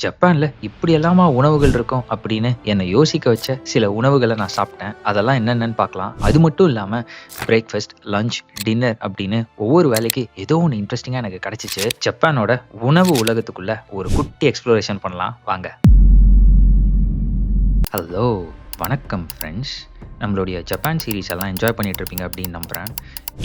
ஜப்பான்ல இப்படியெல்லாமா உணவுகள் இருக்கும் அப்படின்னு என்னை யோசிக்க வச்ச சில உணவுகளை நான் சாப்பிட்டேன். அதெல்லாம் என்னென்னன்னு பார்க்கலாம். அது மட்டும் இல்லாம பிரேக்ஃபாஸ்ட், லஞ்ச், டின்னர் அப்படின்னு ஒவ்வொரு வேளைக்கு ஏதோ ஒண்ணு இன்ட்ரெஸ்டிங்கா எனக்கு கிடைச்சிச்சு. ஜப்பானோட உணவு உலகத்துக்குள்ள ஒரு குட்டி எக்ஸ்ப்ளோரேஷன் பண்ணலாம் வாங்க. ஹலோ! வணக்கம் ஃப்ரெண்ட்ஸ். நம்மளுடைய ஜப்பான் சீரிஸ் எல்லாம் என்ஜாய் பண்ணிட்டு இருப்பீங்க அப்படின்னு நம்புறேன்.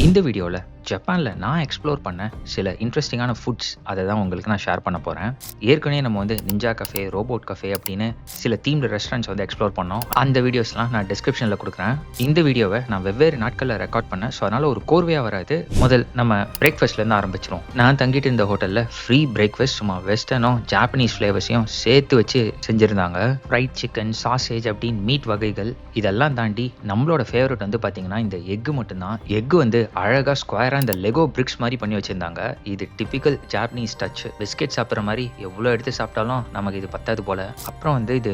இந்த வீடியோவில் ஜப்பானில் நான் எக்ஸ்ப்ளோர் பண்ண சில இன்ட்ரெஸ்டிங்கான ஃபுட்ஸ் அதை தான் உங்களுக்கு நான் ஷேர் பண்ண போகிறேன். ஏற்கனவே நம்ம வந்து நிஞ்சா கஃபே, ரோபோட் கஃபே அப்படின்னு சில தீம்டு ரெஸ்டாரண்ட்ஸ் வந்து எக்ஸ்ப்ளோர் பண்ணோம். அந்த வீடியோஸ்லாம் நான் டிஸ்கிரிப்ஷனில் கொடுக்குறேன். இந்த வீடியோவை நான் வெவ்வேறு நாட்களில் ரெக்கார்ட் பண்ணேன். ஸோ அதனால் ஒரு கோர்வையாக வராது. முதல் நம்ம பிரேக்ஃபாஸ்ட்லேருந்து ஆரம்பிச்சிரும். நான் தங்கிட்டு இருந்த ஹோட்டலில் ஃப்ரீ பிரேக்ஃபாஸ்ட் சும்மா வெஸ்டர்னும் ஜாப்பனீஸ் ஃப்ளேவர்ஸையும் சேர்த்து வச்சு செஞ்சுருந்தாங்க. ஃப்ரைட் சிக்கன், சாசேஜ் அப்படின்னு மீட் வகைகள் இதெல்லாம் தாண்டி நம்மளோட ஃபேவரட் வந்து பார்த்தீங்கன்னா இந்த எக்கு மட்டும்தான். எக்கு வந்து அழகாக ஸ்கொயராக இந்த லெகோ பிரிக்ஸ் மாதிரி பண்ணி வச்சுருந்தாங்க. இது டிபிக்கல் ஜாப்பனீஸ் டச். பிஸ்கெட் சாப்பிட்ற மாதிரி எவ்வளோ எடுத்து சாப்பிட்டாலும் நமக்கு இது பத்தாது போல். அப்புறம் வந்து இது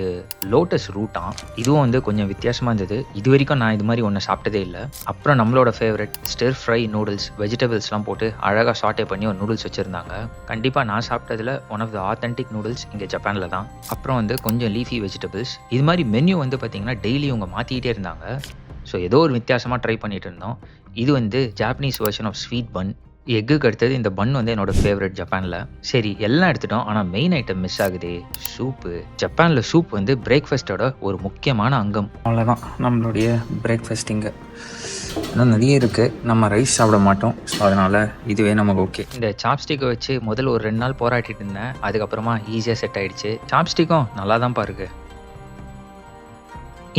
லோட்டஸ் ரூட்டான். இதுவும் வந்து கொஞ்சம் வித்தியாசமாக இருந்தது. இது வரைக்கும் நான் இது மாதிரி ஒன்று சாப்பிட்டதே இல்லை. அப்புறம் நம்மளோட ஃபேவரட் ஸ்டிர் ஃப்ரை நூடுல்ஸ், வெஜிடபிள்ஸ்லாம் போட்டு அழகாக சாட்டே பண்ணி ஒரு நூடுல்ஸ் வச்சுருந்தாங்க. கண்டிப்பாக நான் சாப்பிட்டதில் one of the authentic noodles இங்கே ஜப்பானில் தான். அப்புறம் வந்து கொஞ்சம் லீஃபி வெஜிடபிள்ஸ். இது மாதிரி மெனு வந்து பார்த்திங்கன்னா டெய்லி அவங்க மாற்றிக்கிட்டே இருந்தாங்க. ஸோ ஏதோ ஒரு வித்தியாசமாக ட்ரை பண்ணிட்டு இருந்தோம். இது வந்து ஜாப்பனீஸ் வெர்ஷன் ஆஃப் ஸ்வீட் பன். எக்குக்கு அடுத்தது இந்த பன் வந்து என்னோட ஃபேவரட் ஜப்பானில். சரி, எல்லாம் எடுத்துட்டோம். ஆனால் மெயின் ஐட்டம் மிஸ் ஆகுது, சூப்பு. ஜப்பானில் சூப் வந்து பிரேக்ஃபாஸ்ட்டோட ஒரு முக்கியமான அங்கம். அவ்வளோதான் நம்மளுடைய பிரேக்ஃபாஸ்ட். இங்கே இன்னும் நிறைய இருக்குது. நம்ம ரைஸ் சாப்பிட மாட்டோம். ஸோ அதனால் இதுவே நமக்கு ஓகே. இந்த சாப்ஸ்டிக்கை வச்சு முதல்ல ஒரு 2 நாள் போராட்டிட்டு இருந்தேன். அதுக்கப்புறமா ஈஸியாக செட் ஆகிடுச்சு. சாப்ஸ்டிக்கும் நல்லா தான் பாருக்கு.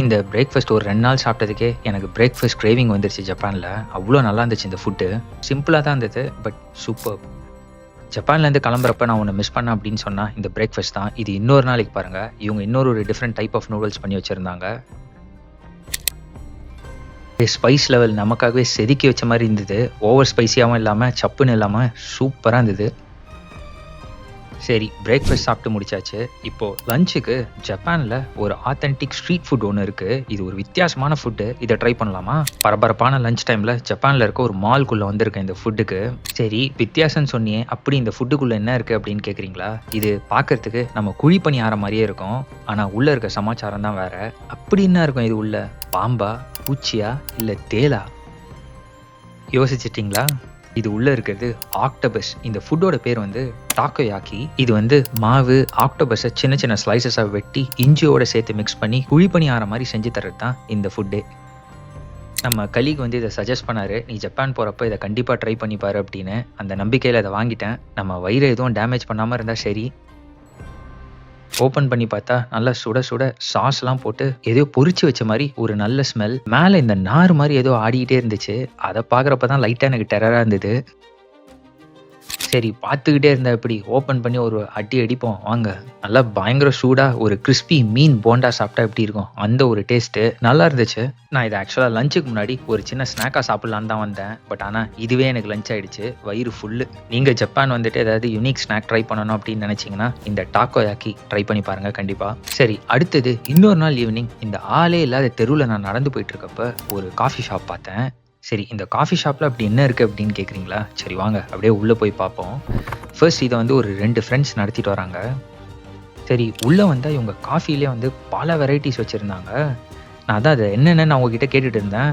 இந்த பிரேக்ஃபாஸ்ட் ஒரு 2 நாள் சாப்பிட்டதுக்கே எனக்கு பிரேக்ஃபாஸ்ட் கிரேவிங் வந்துருச்சு ஜப்பானில். அவ்வளோ நல்லா இருந்துச்சு இந்த ஃபுட்டு. சிம்பிளாக தான் இருந்தது, பட் சூப்பர். ஜப்பான்லேருந்து கிளம்புறப்ப நான் ஒன்று மிஸ் பண்ணேன் அப்படின்னு சொன்னால் இந்த பிரேக்ஃபாஸ்ட் தான். இது இன்னொரு நாளைக்கு பாருங்கள். இவங்க இன்னொரு டிஃப்ரெண்ட் டைப் ஆஃப் நூடுல்ஸ் பண்ணி வச்சுருந்தாங்க. ஸ்பைஸ் லெவல் நமக்காகவே செதுக்கி வச்ச மாதிரி இருந்தது. ஓவர் ஸ்பைஸியாகவும் இல்லாமல் சப்புன்னு இல்லாமல் சூப்பராக இருந்தது. சரி, பிரேக்ஃபாஸ்ட் சாப்பிட்டு முடிச்சாச்சு. இப்போது லஞ்சுக்கு ஜப்பானில் ஒரு ஆத்தென்டிக் ஸ்ட்ரீட் ஃபுட் ஒன்று இருக்குது. இது ஒரு வித்தியாசமான ஃபுட்டு. இதை ட்ரை பண்ணலாமா? பரபரப்பான லஞ்ச் டைமில் ஜப்பானில் இருக்க ஒரு மால்குள்ளே வந்திருக்கேன் இந்த ஃபுட்டுக்கு. சரி, வித்தியாசம்னு சொன்னியே, அப்படி இந்த ஃபுட்டுக்குள்ளே என்ன இருக்குது அப்படின்னு கேட்குறீங்களா? இது பார்க்கறதுக்கு நம்ம குழி பணியாரம் மாதிரியே இருக்கும். ஆனால் உள்ளே இருக்க சமாச்சாரம் தான் வேறு. அப்படி என்ன இருக்கும் இது உள்ள? பாம்பா, பூச்சியா, இல்லை தேலா? யோசிச்சிட்டிங்களா? இது உள்ளே இருக்கிறது ஆக்டோபஸ். இந்த ஃபுட்டோட பேர் வந்து டாக்கோயாக்கி. இது வந்து மாவு ஆக்டோபஸை சின்ன சின்ன ஸ்லைசஸாக வெட்டி இஞ்சியோட சேர்த்து மிக்ஸ் பண்ணி குழிப்பணி ஆகிற மாதிரி செஞ்சு தர்றது தான் இந்த ஃபுட்டு. நம்ம கலீக் வந்து இதை சஜஸ்ட் பண்ணார், நீ ஜப்பான் போகிறப்ப இதை கண்டிப்பாக ட்ரை பண்ணிப்பாரு அப்படின்னு. அந்த நம்பிக்கையில் இதை வாங்கிட்டேன். நம்ம வயிறு எதுவும் டேமேஜ் பண்ணாமல் இருந்தால் சரி. ஓப்பன் பண்ணி பார்த்தா நல்லா சுட சுட சாஸ்லாம் போட்டு ஏதோ பொரிச்சு வச்ச மாதிரி ஒரு நல்ல ஸ்மெல். மேலே இந்த நார் மாதிரி ஏதோ ஆடிக்கிட்டே இருந்துச்சு. அதை பார்க்குறப்ப தான் லைட்டாக எனக்கு டெரராக இருந்தது. சரி, பார்த்துக்கிட்டே இருந்தா எப்படி, ஓப்பன் பண்ணி ஒரு அடி அடிப்போம் வாங்க. நல்லா பயங்கர சூடாக ஒரு கிறிஸ்பி மீன் போண்டா சாப்பிட்டா எப்படி இருக்கும், அந்த ஒரு டேஸ்ட்டு நல்லா இருந்துச்சு. நான் இதை ஆக்சுவலாக லஞ்சுக்கு முன்னாடி ஒரு சின்ன ஸ்நாக்காக சாப்பிட்லான்னு தான் வந்தேன். பட் ஆனால் இதுவே எனக்கு லஞ்ச் ஆகிடுச்சு. வயிறு ஃபுல்லு. நீங்கள் ஜப்பான் வந்துட்டு ஏதாவது யூனிக் ஸ்நாக் ட்ரை பண்ணணும் அப்படின்னு நினச்சிங்கன்னா இந்த டாக்கோயாக்கி ட்ரை பண்ணி பாருங்கள் கண்டிப்பாக. சரி, அடுத்தது இன்னொரு நாள் ஈவினிங் இந்த ஆளே இல்லாத தெருவில் நான் நடந்து போயிட்டு இருக்கப்ப ஒரு காஃபி ஷாப் பார்த்தேன். சரி, இந்த காஃபி ஷாப்பில் அப்படி என்ன இருக்குது அப்படின்னு கேட்குறீங்களா? சரி வாங்க அப்படியே உள்ளே போய் பார்ப்போம். ஃபர்ஸ்ட் இதை வந்து ஒரு 2 ஃப்ரெண்ட்ஸ் நடத்திட்டு வராங்க. சரி, உள்ளே வந்தால் இவங்க காஃபிலே வந்து பல வெரைட்டிஸ் வச்சுருந்தாங்க. நான் அதான் அது என்னென்னு நான் உங்ககிட்ட கேட்டுட்டு இருந்தேன்.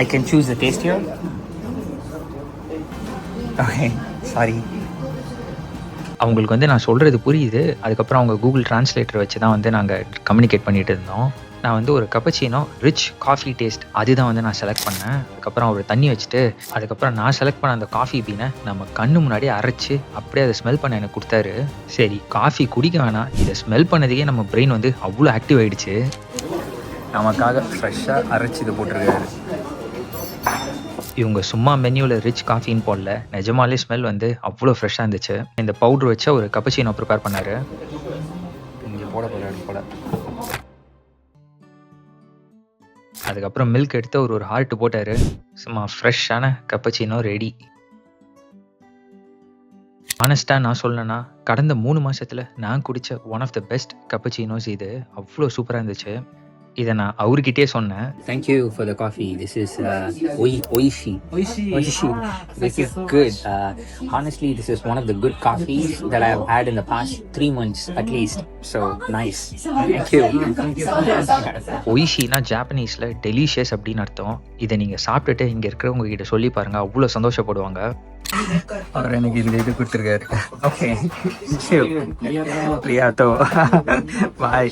I can choose the taste here. Okay, sorry. அவங்களுக்கு வந்து நான் சொல்கிறது புரியுது. அதுக்கப்புறம் அவங்க கூகுள் டிரான்ஸ்லேட்டர் வச்சு தான் வந்து நாங்கள் கம்யூனிகேட் பண்ணிகிட்டு இருந்தோம். நான் வந்து ஒரு கப்பச்சினோ ரிச் காஃபி டேஸ்ட் அதுதான் வந்து நான் செலக்ட் பண்ணேன். அதுக்கப்புறம் ஒரு தண்ணி வச்சுட்டு அதுக்கப்புறம் நான் செலக்ட் பண்ண அந்த காஃபி பீனை நம்ம கண்ணு முன்னாடியே அரைச்சி அப்படியே அதை ஸ்மெல் பண்ண எனக்கு கொடுத்தாரு. சரி, காஃபி குடிக்க வேணாம், இதை ஸ்மெல் பண்ணதுக்கே நம்ம பிரெயின் வந்து அவ்வளோ ஆக்டிவ் ஆகிடுச்சு. நமக்காக ஃப்ரெஷ்ஷாக அரைச்சி இதை போட்டிருக்காரு. இவங்க சும்மா மெனுவில் ரிச் காஃபின்னு போடல, நிஜமாலே ஸ்மெல் வந்து அவ்வளோ ஃப்ரெஷ்ஷாக இருந்துச்சு. இந்த பவுட்ரு வச்சா ஒரு கப்பச்சினோ ப்ரிப்பேர் பண்ணார். இங்கே போட போல. அதுக்கப்புறம் மில்க் எடுத்து ஒரு ஹார்ட் போட்டார். சும்மா ஃப்ரெஷ்ஷான கப்பச்சினோ ரெடி. ஆனஸ்ட்டாக நான் சொல்லணும்னா கடந்த 3 மாதத்தில் நான் குடித்த ஒன் ஆஃப் த பெஸ்ட் கப்பச்சினோஸ் இது. அவ்வளோ சூப்பராக இருந்துச்சு. இதை நான் அவர்கிட்டயே சொன்னேன். Thank you for the coffee. This is Oishi. Oishi. This is good. Honestly, this is one of the good coffees that I have had in the past 3 months at least. So nice. Thank you. ஒய்ஷினா ஜாப்பனீஸில் delicious அப்படின்னு அர்த்தம். இதை நீங்கள் சாப்பிட்டுட்டு இங்கே இருக்கிறவங்க கிட்ட சொல்லி பாருங்கள், அவ்வளோ சந்தோஷப்படுவாங்க. அவர் எனக்கு இது கொடுத்துருக்காரு. ஓகே பிரியாத்தோ பாய்.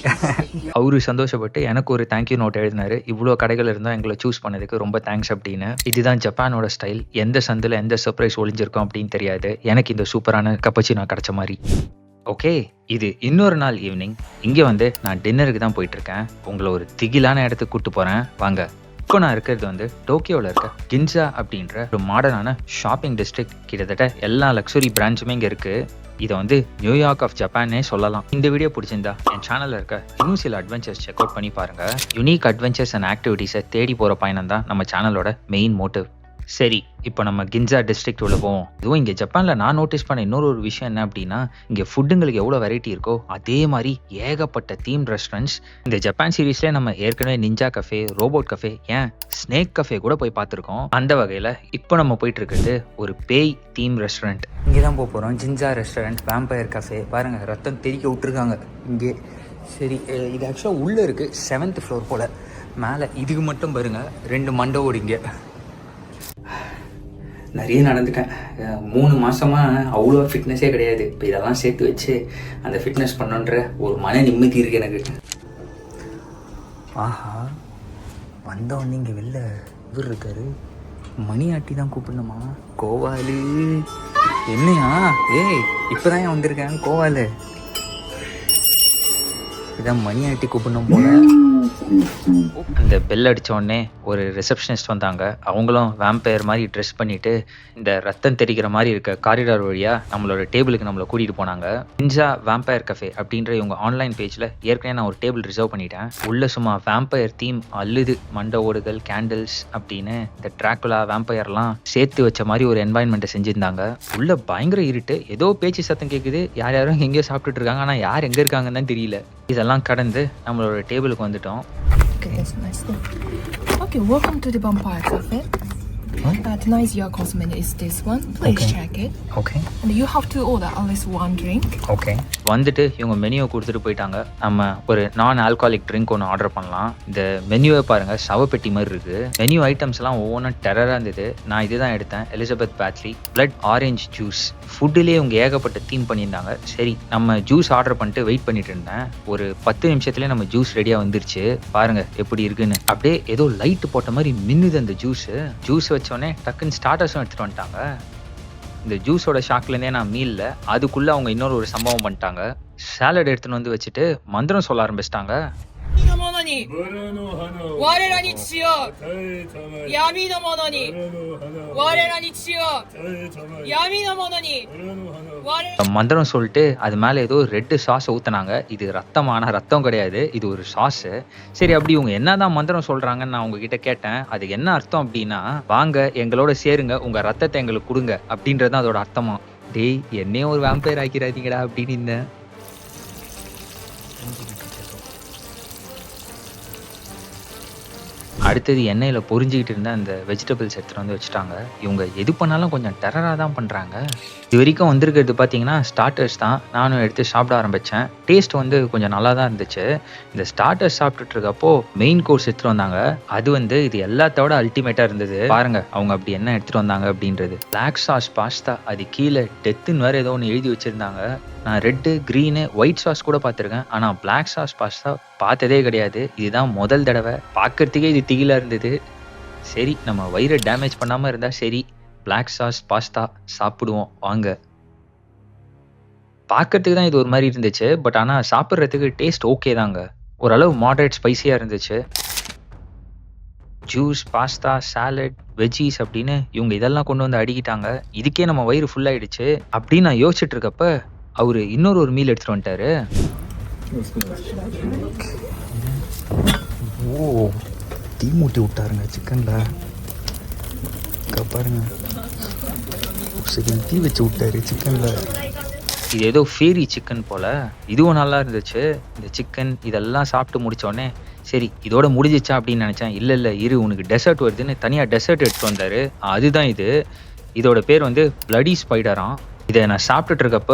அவரு சந்தோஷப்பட்டு எனக்கு ஒரு தேங்க்யூ நோட் எழுதினாரு. இவ்வளோ கடைகள் இருந்தால் எங்களை சூஸ் பண்ணதுக்கு ரொம்ப தேங்க்ஸ் அப்படின்னு. இதுதான் ஜப்பானோட ஸ்டைல். எந்த சந்தில் எந்த சர்ப்ரைஸ் ஒளிஞ்சிருக்கோம் அப்படின்னு தெரியாது. எனக்கு இந்த சூப்பரான கப்பச்சினோ கிடைச்ச மாதிரி. ஓகே, இது இன்னொரு நாள் ஈவினிங். இங்கே வந்து நான் டின்னருக்கு தான் போயிட்டுருக்கேன். உங்களை ஒரு திகிலான இடத்துக்கு கூப்பிட்டு போகிறேன் வாங்க. இப்போ நான் இருக்கிறது வந்து டோக்கியோவில் இருக்க கின்சா அப்படின்ற ஒரு மாடர்னான ஷாப்பிங் டிஸ்ட்ரிக்ட். கிட்டத்தட்ட எல்லா லக்ஸுரி பிராண்ட்ஸுமே இங்கே இருக்குது. இதை வந்து நியூயார்க் ஆஃப் ஜப்பானே சொல்லலாம். இந்த வீடியோ பிடிச்சிருந்தா என் சேனலில் இருக்க இன்னும் சில அட்வென்ச்சர்ஸ் செக் அவுட் பண்ணி பாருங்கள். யூனிக் அட்வென்ச்சர்ஸ் அண்ட் ஆக்டிவிட்டீஸை தேடி போகிற பயணம் தான் நம்ம சேனலோட மெயின் மோட்டிவ். சரி, இப்போ நம்ம கின்சா டிஸ்ட்ரிக்ட் உள்ள போவோம். இதுவும் இங்கே ஜப்பானில் நான் நோட்டீஸ் பண்ண இன்னொரு விஷயம் என்ன அப்படின்னா, இங்கே ஃபுட்டுங்களுக்கு எவ்வளோ வெரைட்டி இருக்கோ அதே மாதிரி ஏகப்பட்ட தீம் ரெஸ்டாரண்ட்ஸ். இந்த ஜப்பான் சீரீஸ்லேயே நம்ம ஏற்கனவே நிஞ்சா கஃபே, ரோபோட் கஃபே, ஏன் ஸ்னேக் கஃபே கூட போய் பார்த்துருக்கோம். அந்த வகையில் இப்போ நம்ம போயிட்டு இருக்கிறது ஒரு பேய் தீம் ரெஸ்டாரண்ட். இங்கே தான் போக போகிறோம். ஜின்ஜா ரெஸ்டாரண்ட், வேம்பயர் கஃபே. பாருங்கள், ரத்தம் தெறிக்க விட்டுருக்காங்க இங்கே. சரி, இது ஆக்சுவலாக உள்ளே இருக்குது, 7th ஃப்ளோர் போல். மேலே இதுக்கு மட்டும் பாருங்கள் 2 மண்டை ஓடிங்க. நிறைய நடந்துட்டேன். 3 மாதமாக அவ்வளோ ஃபிட்னஸே கிடையாது. இப்போ இதெல்லாம் சேர்த்து வச்சு அந்த ஃபிட்னஸ் பண்ணுன்ற ஒரு மன நிம்மதி இருக்குது எனக்கு. ஆஹா, வந்தவொடனே இங்கே வெளில இவர் இருக்காரு. மணி ஆட்டி தான் கூப்பிடணுமா? கோவாலு என்னையா? ஏய், இப்போ தான் ஏன் வந்திருக்கேன் கோவாலு. இதான் மணி ஆட்டி கூப்பிடணும் போல. அந்த பெல் அடித்த உடனே ஒரு ரிசப்ஷனிஸ்ட் வந்தாங்க. அவங்களும் வேம்பயர் மாதிரி ட்ரெஸ் பண்ணிவிட்டு இந்த ரத்தம் தெரிக்கிற மாதிரி இருக்க காரிடார் வழியாக நம்மளோட டேபிளுக்கு நம்மளை கூட்டிகிட்டு போனாங்க. நிஞ்சா வேம்பயர் கஃபே அப்படின்ற இவங்க ஆன்லைன் பேஜில் ஏற்கனவே நான் ஒரு டேபிள் ரிசர்வ் பண்ணிட்டேன். உள்ள சும்மா வேம்பயர் தீம் அள்ளுது. மண்டை ஓடுகள், கேண்டில்ஸ் அப்படின்னு இந்த ட்ராக்குலா வேம்பயர்லாம் சேர்த்து வச்ச மாதிரி ஒரு என்வாயன்மெண்ட்டை செஞ்சுருந்தாங்க. உள்ள பயங்கர இருட்டு. ஏதோ பேச்சு சத்தம் கேட்குது. யாரும் எங்கேயோ சாப்பிட்டுட்டு இருக்காங்க. ஆனால் யார் எங்கே இருக்காங்கன்னு தான் தெரியல. இதெல்லாம் கடந்து நம்மளோட டேபிளுக்கு வந்துட்டோம். Okay, welcome to the Vampire Cafe. Tonight's your course menu is this one. Please check it. Okay. And you have to order at least 1 drink. Okay. வந்துட்டு இவங்க மெனுவை கொடுத்துட்டு போயிட்டாங்க. நம்ம ஒரு நான் ஆல்கஹாலிக் ட்ரிங்க் ஒன்று ஆர்டர் பண்ணலாம். இந்த மெனுவை பாருங்கள், சவப்பெட்டி மாதிரி இருக்குது. மெனு ஐட்டம்ஸ்லாம் ஒவ்வொன்றும் டெரராக இருந்தது. நான் இதுதான் எடுத்தேன், எலிசபெத் பேட்லி பிளட் ஆரஞ்சு ஜூஸ். ஃபுட்டுலேயே இவங்க ஏகப்பட்ட தீம் பண்ணியிருந்தாங்க. சரி, நம்ம ஜூஸ் ஆர்டர் பண்ணிட்டு வெயிட் பண்ணிட்டு இருந்தேன். ஒரு 10 நிமிஷத்துலேயே நம்ம ஜூஸ் ரெடியாக வந்துருச்சு. பாருங்கள் எப்படி இருக்குன்னு. அப்படியே ஏதோ லைட்டு போட்ட மாதிரி மின்னுது அந்த ஜூஸ் வச்சோடனே டக்குன்னு ஸ்டார்டர்ஸும் எடுத்துகிட்டு வந்துட்டாங்க. இந்த ஜூஸோட ஷாக்லேருந்தே நான் மீல்ல அதுக்குள்ளே அவங்க இன்னொரு சம்பவம் பண்ணிட்டாங்க. சாலட் எடுத்துன்னு வந்து வச்சுட்டு மந்திரம் சொல்ல ஆரம்பிச்சிட்டாங்க. மந்திரம் சொல்லிட்டு அது மேலே ஏதோ ரெட்டு சாஸ் ஊற்றினாங்க. இது ரத்தமான ரத்தம் கிடையாது, இது ஒரு சாஸு. சரி, அப்படி இவங்க என்னதான் மந்திரம் சொல்கிறாங்கன்னு நான் உங்ககிட்ட கேட்டேன். அது என்ன அர்த்தம் அப்படின்னா, வாங்க எங்களோட சேருங்க, உங்கள் ரத்தத்தை எங்களுக்கு கொடுங்க அப்படின்றது தான் அதோட அர்த்தமா. டேய், என்னையும் ஒரு வேம்பயர் ஆக்கிறாதீங்கடா அப்படின்னு இருந்தேன். அடுத்தது எண்ணெயில் பொரிஞ்சிக்கிட்டு இருந்த அந்த வெஜிடபிள்ஸ் எடுத்துகிட்டு வந்து வச்சுட்டாங்க. இவங்க எது பண்ணாலும் கொஞ்சம் டெரராக தான் பண்ணுறாங்க. இது வரைக்கும் வந்திருக்கிறது பார்த்தீங்கன்னா ஸ்டார்டர்ஸ் தான். நானும் எடுத்து சாப்பிட ஆரம்பித்தேன். டேஸ்ட் வந்து கொஞ்சம் நல்லா தான் இருந்துச்சு. இந்த ஸ்டார்டர்ஸ் சாப்பிட்டுட்டு இருக்கப்போ மெயின் கோர்ஸ் எடுத்துகிட்டு வந்தாங்க. அது வந்து இது எல்லாத்தோட அல்டிமேட்டாக இருந்தது. பாருங்கள் அவங்க அப்படி என்ன எடுத்துகிட்டு வந்தாங்க அப்படின்றது. பிளாக் சாஸ் பாஸ்தா, அது கீழே டெத்துன்னு வேறு ஏதோ ஒன்று எழுதி வச்சுருந்தாங்க. நான் ரெட்டு, க்ரீனு, ஒயிட் சாஸ் கூட பார்த்துருக்கேன். ஆனால் பிளாக் சாஸ் பாஸ்தா பார்த்ததே கிடையாது. இதுதான் முதல் தடவை. பார்க்கறதுக்கே இது திகிலாக இருந்தது. சரி, நம்ம வயிறை டேமேஜ் பண்ணாமல் இருந்தால் சரி, பிளாக் சாஸ் பாஸ்தா சாப்பிடுவோம் வாங்க. பார்க்கறதுக்கு தான் இது ஒரு மாதிரி இருந்துச்சு. பட் ஆனால் சாப்பிட்றதுக்கு டேஸ்ட் ஓகே தாங்க. ஓரளவு மாடரேட் ஸ்பைஸியாக இருந்துச்சு. ஜூஸ், பாஸ்தா, சாலட், வெஜ்ஜீஸ் அப்படின்னு இவங்க இதெல்லாம் கொண்டு வந்து அடிக்கிட்டாங்க. இதுக்கே நம்ம வயிறு ஃபுல்லாகிடுச்சு அப்படின்னு நான் யோசிச்சுட்டு இருக்கப்ப அவர் இன்னொரு மீல் எடுத்துகிட்டு வந்துட்டாரு. ஓ, தீ மூட்டி விட்டாருங்க சிக்கனில். பாருங்க, தீ வச்சு விட்டாரு சிக்கனில். இது ஏதோ ஃபேரி சிக்கன் போல். இதுவும் நல்லா இருந்துச்சு. இந்த சிக்கன் இதெல்லாம் சாப்பிட்டு முடித்தோடனே சரி இதோட முடிஞ்சிச்சா அப்படின்னு நினச்சேன். இல்லை இரு உனக்கு டெசர்ட் வருதுன்னு தனியாக டெசர்ட் எடுத்துகிட்டு வந்தார். அதுதான் இது. இதோட பேர் வந்து பிளடி ஸ்பைடராம். இதை நான் சாப்பிட்டுட்டு இருக்கப்ப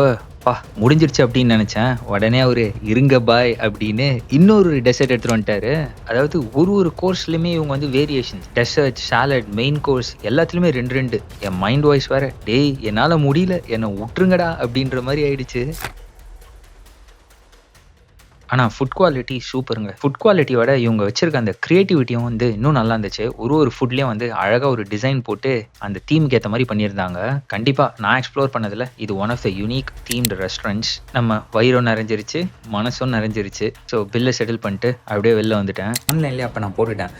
முடிஞ்சிருச்சு அப்படின்னு நினச்சேன். உடனே அவரு இருங்க பாய் அப்படின்னு இன்னொரு டெசர்ட் எடுத்துகிட்டு வந்துட்டாரு. அதாவது ஒரு கோர்ஸ்லையுமே இவங்க வந்து variation, dessert, salad, main course எல்லாத்துலேயுமே 2 என் மைண்ட் வாய்ஸ் வேறு, டேய் என்னால் முடியல என்னை விட்டுருங்கடா அப்படின்ற மாதிரி ஆயிடுச்சு. ஆனால் ஃபுட் குவாலிட்டி சூப்பருங்க. ஃபுட் குவாலிட்டியோட இவங்க வச்சிருக்க அந்த க்ரியேட்டிவிட்டியும் வந்து இன்னும் நல்லா இருந்துச்சு. ஒரு ஃபுட்லேயும் வந்து அழகாக ஒரு டிசைன் போட்டு அந்த தீமுக்கு ஏற்ற மாதிரி பண்ணியிருந்தாங்க. கண்டிப்பாக நான் எக்ஸ்ப்ளோர் பண்ணதில் இது one of the unique themed restaurants. நம்ம வயிறும் நிறைஞ்சிருச்சு, மனசும் நிறைஞ்சிருச்சு. ஸோ பில்லை செட்டில் பண்ணிட்டு அப்படியே வெளில வந்துட்டேன். ஆன்லைன்லேயே அப்போ நான் போட்டுட்டேன்.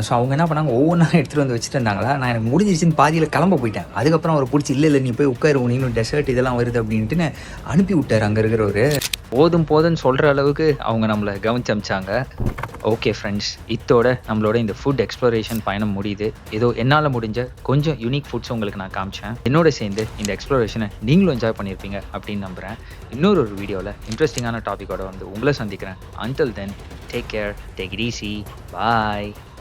ஸோ அவங்க என்ன பண்ணாங்க, ஒவ்வொன்றா எடுத்துகிட்டு வந்து வச்சுட்டு இருந்தாங்களா. நான் எனக்கு முடிஞ்சிருச்சுன்னு பாதியில் கிளம்ப போயிட்டேன். அதுக்கப்புறம் அவர் பிடிச்சி இல்லை நீ போய் உட்காரு, நீனும் டெசர்ட் இதெல்லாம் வருது அப்படின்ட்டு அனுப்பி விட்டார் அங்கே இருக்கிறவர். போதுன்னு சொல்கிற அளவுக்கு அவங்க நம்மளை கவனிச்சு அமிச்சாங்க. ஓகே ஃப்ரெண்ட்ஸ், இத்தோட நம்மளோட இந்த ஃபுட் எக்ஸ்ப்ளோரேஷன் பயணம் முடியுது. ஏதோ என்னால் முடிஞ்ச கொஞ்சம் யூனிக் ஃபுட்ஸ் உங்களுக்கு நான் காமிச்சேன். என்னோட சேர்ந்து இந்த எக்ஸ்ப்ளோரேஷனை நீங்களும் என்ஜாய் பண்ணியிருப்பீங்க அப்படின்னு நம்புகிறேன். இன்னொரு வீடியோவில் இன்ட்ரெஸ்டிங்கான டாப்பிக்கோட வந்து உங்களை சந்திக்கிறேன். Until then, take care, take it easy, bye.